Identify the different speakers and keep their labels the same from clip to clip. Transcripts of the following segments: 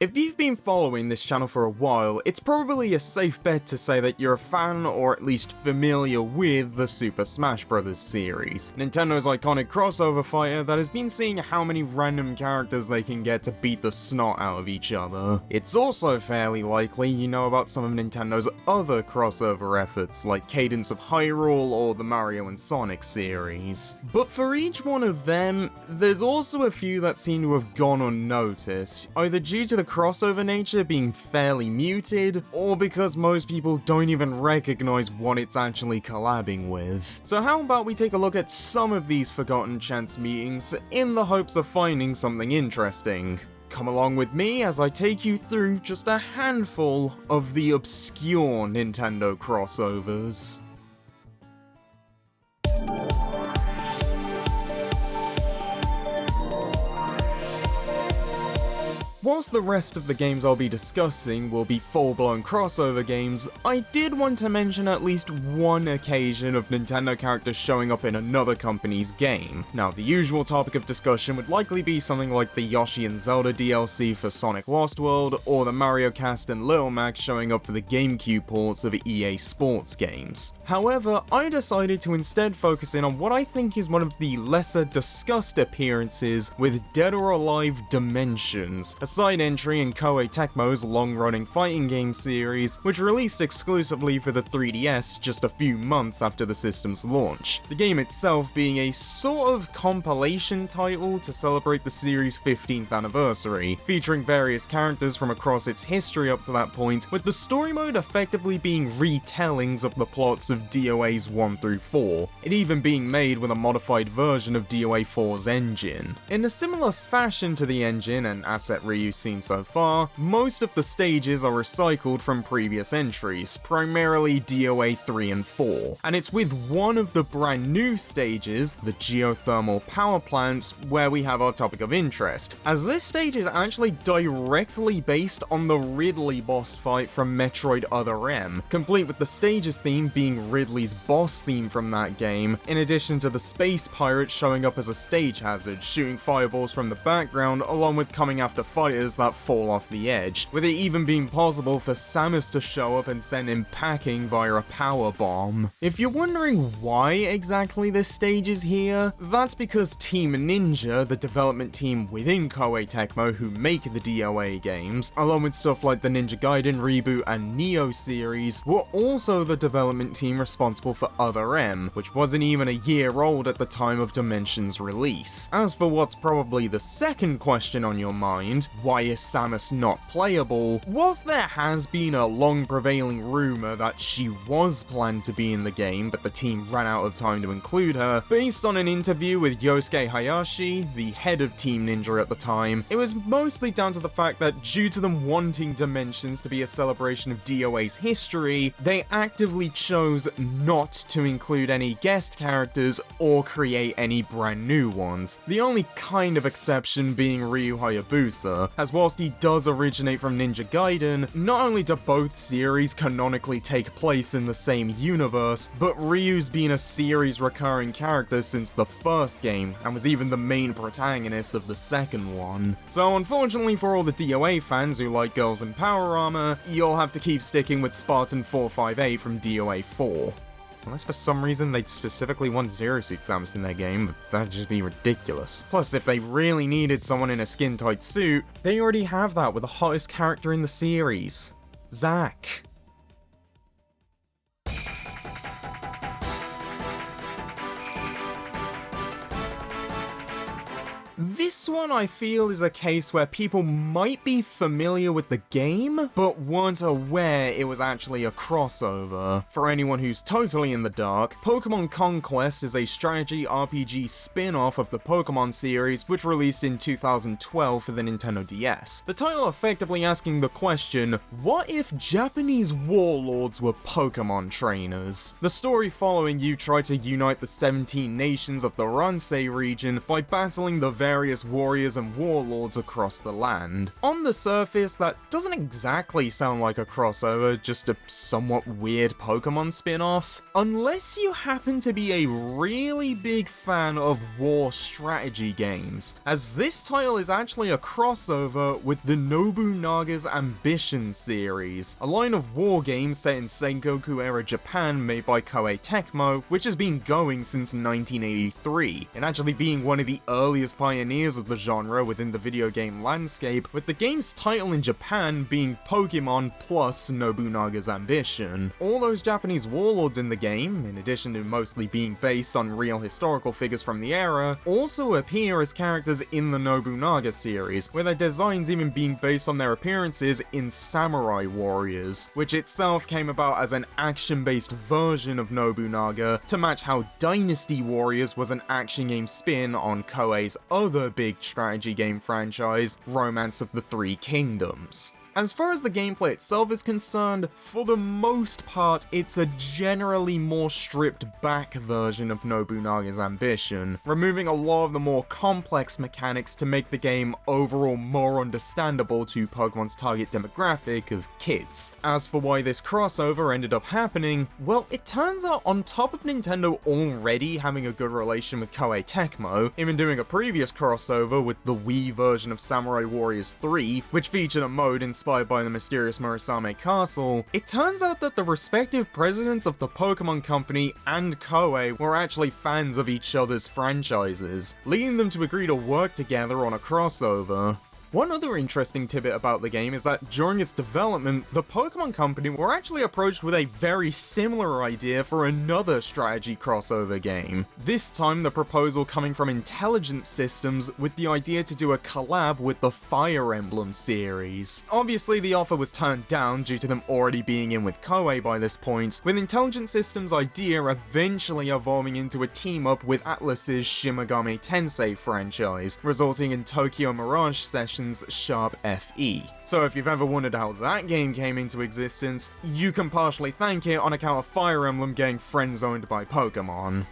Speaker 1: If you've been following this channel for a while, it's probably a safe bet to say that you're a fan or at least familiar with the Super Smash Bros. Series, Nintendo's iconic crossover fighter that has been seeing how many random characters they can get to beat the snot out of each other. It's also fairly likely you know about some of Nintendo's other crossover efforts, like Cadence of Hyrule or the Mario and Sonic series. But for each one of them, there's also a few that seem to have gone unnoticed, either due to the crossover nature being fairly muted, or because most people don't even recognize what it's actually collabing with. So how about we take a look at some of these forgotten chance meetings in the hopes of finding something interesting. Come along with me as I take you through just a handful of the obscure Nintendo crossovers. Whilst the rest of the games I'll be discussing will be full-blown crossover games, I did want to mention at least one occasion of Nintendo characters showing up in another company's game. Now, the usual topic of discussion would likely be something like the Yoshi and Zelda DLC for Sonic Lost World, or the Mario Cast and Little Mac showing up for the GameCube ports of EA Sports games. However, I decided to instead focus in on what I think is one of the lesser discussed appearances with Dead or Alive Dimensions, a side entry in Koei Tecmo's long-running fighting game series, which released exclusively for the 3DS just a few months after the system's launch. The game itself being a sort of compilation title to celebrate the series' 15th anniversary, featuring various characters from across its history up to that point, with the story mode effectively being retellings of the plots of DOAs 1 through 4, it even being made with a modified version of DOA 4's engine. In a similar fashion to the engine and asset reuse seen so far, most of the stages are recycled from previous entries, primarily DOA 3 and 4, and it's with one of the brand new stages, the geothermal power plant, where we have our topic of interest, as this stage is actually directly based on the Ridley boss fight from Metroid Other M, complete with the stage's theme being Ridley's boss theme from that game, in addition to the space pirate showing up as a stage hazard, shooting fireballs from the background along with coming after fighters that fall off the edge, with it even being possible for Samus to show up and send him packing via a power bomb. If you're wondering why exactly this stage is here, that's because Team Ninja, the development team within Koei Tecmo who make the DOA games, along with stuff like the Ninja Gaiden reboot and Neo series, were also the development team responsible for Other M, which wasn't even a year old at the time of Dimension's release. As for what's probably the second question on your mind, why is Samus not playable? Whilst there has been a long prevailing rumour that she was planned to be in the game, but the team ran out of time to include her, based on an interview with Yosuke Hayashi, the head of Team Ninja at the time, it was mostly down to the fact that due to them wanting Dimensions to be a celebration of DOA's history, they actively chose not to include any guest characters or create any brand new ones, the only kind of exception being Ryu Hayabusa, as whilst he does originate from Ninja Gaiden, not only do both series canonically take place in the same universe, but Ryu's been a series recurring character since the first game, and was even the main protagonist of the second one. So unfortunately for all the DOA fans who like girls in power armor, you'll have to keep sticking with Spartan 458 from DOA 4. Unless for some reason they'd specifically want Zero Suit Samus in their game, that'd just be ridiculous. Plus, if they really needed someone in a skin-tight suit, they already have that with the hottest character in the series, Zack. This one I feel is a case where people might be familiar with the game, but weren't aware it was actually a crossover. For anyone who's totally in the dark, Pokemon Conquest is a strategy RPG spin-off of the Pokemon series, which released in 2012 for the Nintendo DS. The title effectively asking the question, what if Japanese warlords were Pokemon trainers? The story following you try to unite the 17 nations of the Ransei region by battling the various warriors and warlords across the land. On the surface, that doesn't exactly sound like a crossover, just a somewhat weird Pokemon spin-off. Unless you happen to be a really big fan of war strategy games, as this title is actually a crossover with the Nobunaga's Ambition series, a line of war games set in Sengoku-era Japan made by Koei Tecmo, which has been going since 1983, and actually being one of the earliest pioneers of the genre within the video game landscape, with the game's title in Japan being Pokemon plus Nobunaga's Ambition. All those Japanese warlords in the game, in addition to mostly being based on real historical figures from the era, also appear as characters in the Nobunaga series, with their designs even being based on their appearances in Samurai Warriors, which itself came about as an action-based version of Nobunaga to match how Dynasty Warriors was an action game spin on Koei's other big strategy game franchise, Romance of the Three Kingdoms. As far as the gameplay itself is concerned, for the most part, it's a generally more stripped back version of Nobunaga's Ambition, removing a lot of the more complex mechanics to make the game overall more understandable to Pokemon's target demographic of kids. As for why this crossover ended up happening, well, it turns out on top of Nintendo already having a good relation with Koei Tecmo, even doing a previous crossover with the Wii version of Samurai Warriors 3, which featured a mode inspired by the mysterious Murasame Castle, it turns out that the respective presidents of the Pokemon Company and Koei were actually fans of each other's franchises, leading them to agree to work together on a crossover. One other interesting tidbit about the game is that during its development, the Pokemon Company were actually approached with a very similar idea for another strategy crossover game. This time the proposal coming from Intelligent Systems with the idea to do a collab with the Fire Emblem series. Obviously the offer was turned down due to them already being in with Koei by this point, with Intelligent Systems' idea eventually evolving into a team-up with Atlus's Shin Megami Tensei franchise, resulting in Tokyo Mirage Sessions Sharp FE. So if you've ever wondered how that game came into existence, you can partially thank it on account of Fire Emblem getting friend-zoned by Pokemon.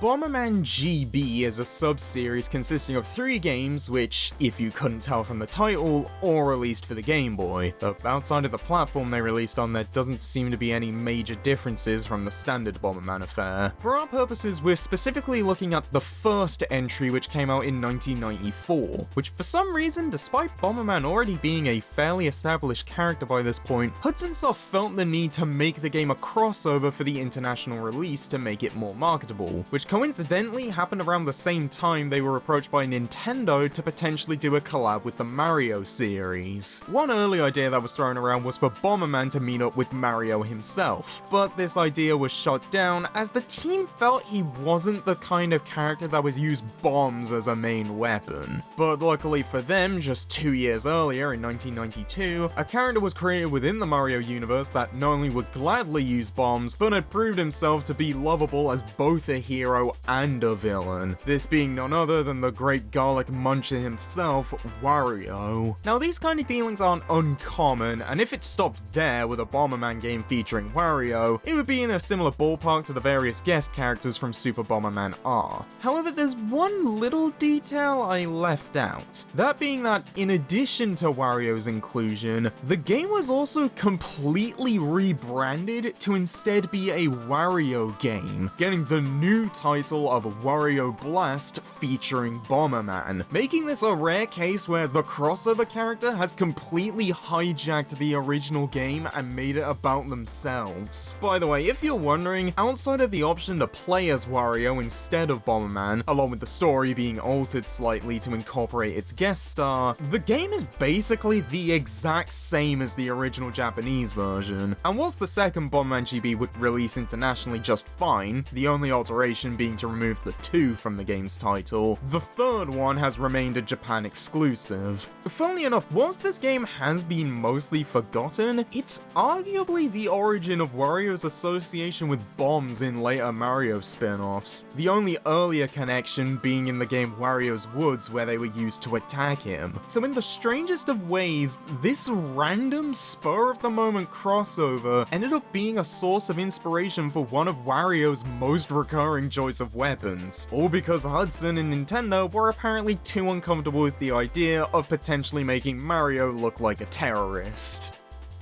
Speaker 1: Bomberman GB is a sub-series consisting of 3 games which, if you couldn't tell from the title, all released for the Game Boy. But outside of the platform they released on, there doesn't seem to be any major differences from the standard Bomberman affair. For our purposes, we're specifically looking at the first entry, which came out in 1994, which for some reason, despite Bomberman already being a fairly established character by this point, Hudson Soft felt the need to make the game a crossover for the international release to make it more marketable, which coincidentally happened around the same time they were approached by Nintendo to potentially do a collab with the Mario series. One early idea that was thrown around was for Bomberman to meet up with Mario himself, but this idea was shot down as the team felt he wasn't the kind of character that would use bombs as a main weapon. But luckily for them, just 2 years earlier in 1992, a character was created within the Mario universe that not only would gladly use bombs, but had proved himself to be lovable as both a hero and a villain, this being none other than the great garlic muncher himself, Wario. Now these kind of dealings aren't uncommon, and if it stopped there with a Bomberman game featuring Wario, it would be in a similar ballpark to the various guest characters from Super Bomberman R. However, there's one little detail I left out, that being that in addition to Wario's inclusion, the game was also completely rebranded to instead be a Wario game, getting the new title of Wario Blast featuring Bomberman, making this a rare case where the crossover character has completely hijacked the original game and made it about themselves. By the way, if you're wondering, outside of the option to play as Wario instead of Bomberman, along with the story being altered slightly to incorporate its guest star, the game is basically the exact same as the original Japanese version. And whilst the second Bomberman GB would release internationally just fine, the only alteration being to remove the 2 from the game's title, the third one has remained a Japan exclusive. Funnily enough, whilst this game has been mostly forgotten, it's arguably the origin of Wario's association with bombs in later Mario spin-offs, the only earlier connection being in the game Wario's Woods where they were used to attack him. So in the strangest of ways, this random spur-of-the-moment crossover ended up being a source of inspiration for one of Wario's most recurring choice of weapons, all because Hudson and Nintendo were apparently too uncomfortable with the idea of potentially making Mario look like a terrorist.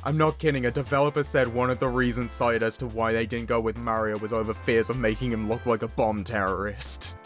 Speaker 1: I'm not kidding, a developer said one of the reasons cited as to why they didn't go with Mario was over fears of making him look like a bomb terrorist.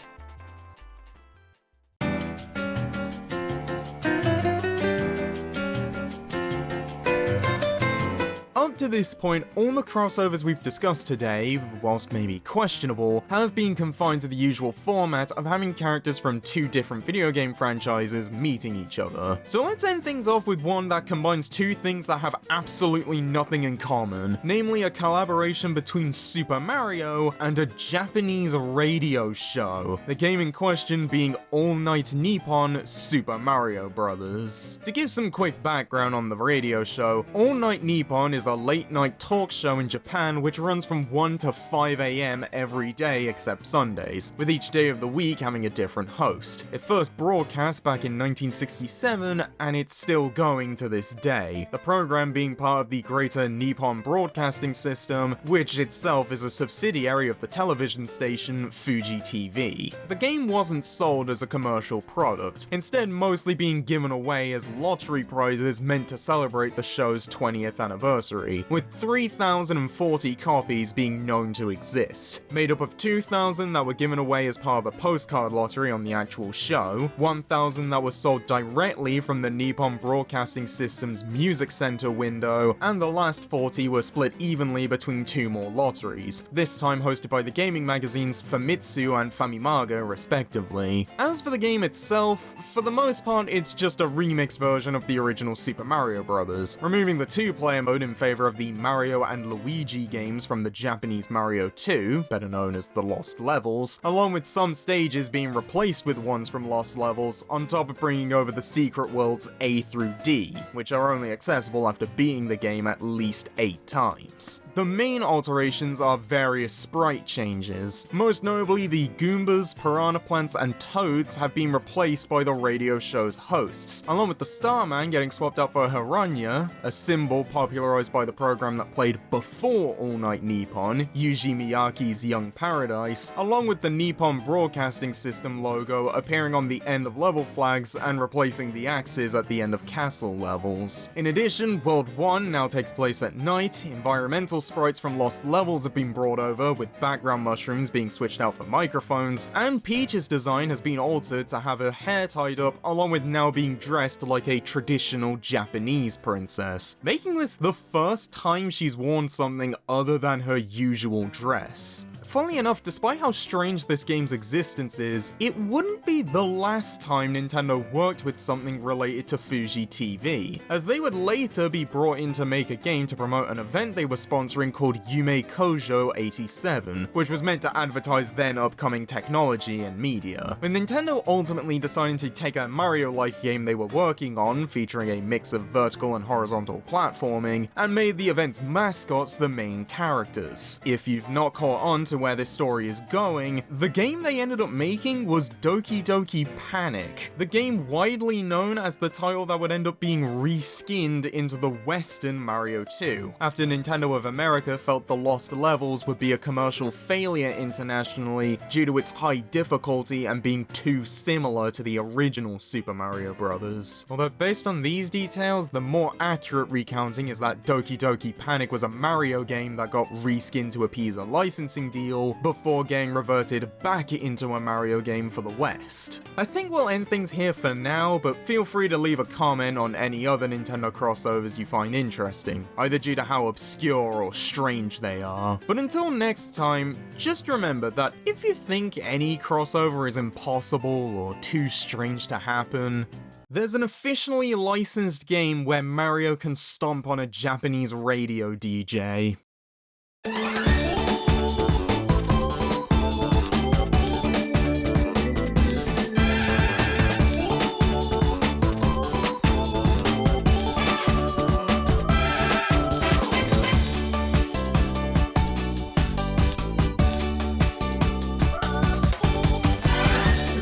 Speaker 1: Up to this point, all the crossovers we've discussed today, whilst maybe questionable, have been confined to the usual format of having characters from 2 different video game franchises meeting each other. So let's end things off with one that combines 2 things that have absolutely nothing in common, namely a collaboration between Super Mario and a Japanese radio show, the game in question being All Night Nippon Super Mario Bros. To give some quick background on the radio show, All Night Nippon is a late-night talk show in Japan which runs from 1 to 5 AM every day except Sundays, with each day of the week having a different host. It first broadcast back in 1967, and it's still going to this day, the program being part of the Greater Nippon Broadcasting System, which itself is a subsidiary of the television station Fuji TV. The game wasn't sold as a commercial product, instead mostly being given away as lottery prizes meant to celebrate the show's 20th anniversary, with 3,040 copies being known to exist, made up of 2,000 that were given away as part of a postcard lottery on the actual show, 1,000 that were sold directly from the Nippon Broadcasting System's Music Center window, and the last 40 were split evenly between 2 more lotteries, this time hosted by the gaming magazines Famitsu and Famimaga respectively. As for the game itself, for the most part it's just a remix version of the original Super Mario Bros., removing the 2-player mode in favor of the Mario and Luigi games from the Japanese Mario 2, better known as the Lost Levels, along with some stages being replaced with ones from Lost Levels, on top of bringing over the secret worlds A through D, which are only accessible after beating the game at least 8 times. The main alterations are various sprite changes. Most notably, the Goombas, Piranha Plants, and Toads have been replaced by the radio show's hosts, along with the Starman getting swapped out for Hiranya, a symbol popularized by the program that played before All Night Nippon, Yuji Miyake's Young Paradise, along with the Nippon Broadcasting System logo appearing on the end of level flags and replacing the axes at the end of castle levels. In addition, World 1 now takes place at night, environmental sprites from Lost Levels have been brought over, with background mushrooms being switched out for microphones, and Peach's design has been altered to have her hair tied up, along with now being dressed like a traditional Japanese princess, making this the first time she's worn something other than her usual dress. Funnily enough, despite how strange this game's existence is, it wouldn't be the last time Nintendo worked with something related to Fuji TV, as they would later be brought in to make a game to promote an event they were sponsoring called Yume Kojo 87, which was meant to advertise then upcoming technology and media, with Nintendo ultimately deciding to take a Mario-like game they were working on, featuring a mix of vertical and horizontal platforming, and made the event's mascots the main characters. If you've not caught on to where this story is going, the game they ended up making was Doki Doki Panic, the game widely known as the title that would end up being reskinned into the Western Mario 2, after Nintendo of America felt the Lost Levels would be a commercial failure internationally due to its high difficulty and being too similar to the original Super Mario Bros. Although based on these details, the more accurate recounting is that Doki Doki Panic was a Mario game that got reskinned to appease a licensing deal before getting reverted back into a Mario game for the West. I think we'll end things here for now, but feel free to leave a comment on any other Nintendo crossovers you find interesting, either due to how obscure or strange they are. But until next time, just remember that if you think any crossover is impossible or too strange to happen, there's an officially licensed game where Mario can stomp on a Japanese radio DJ.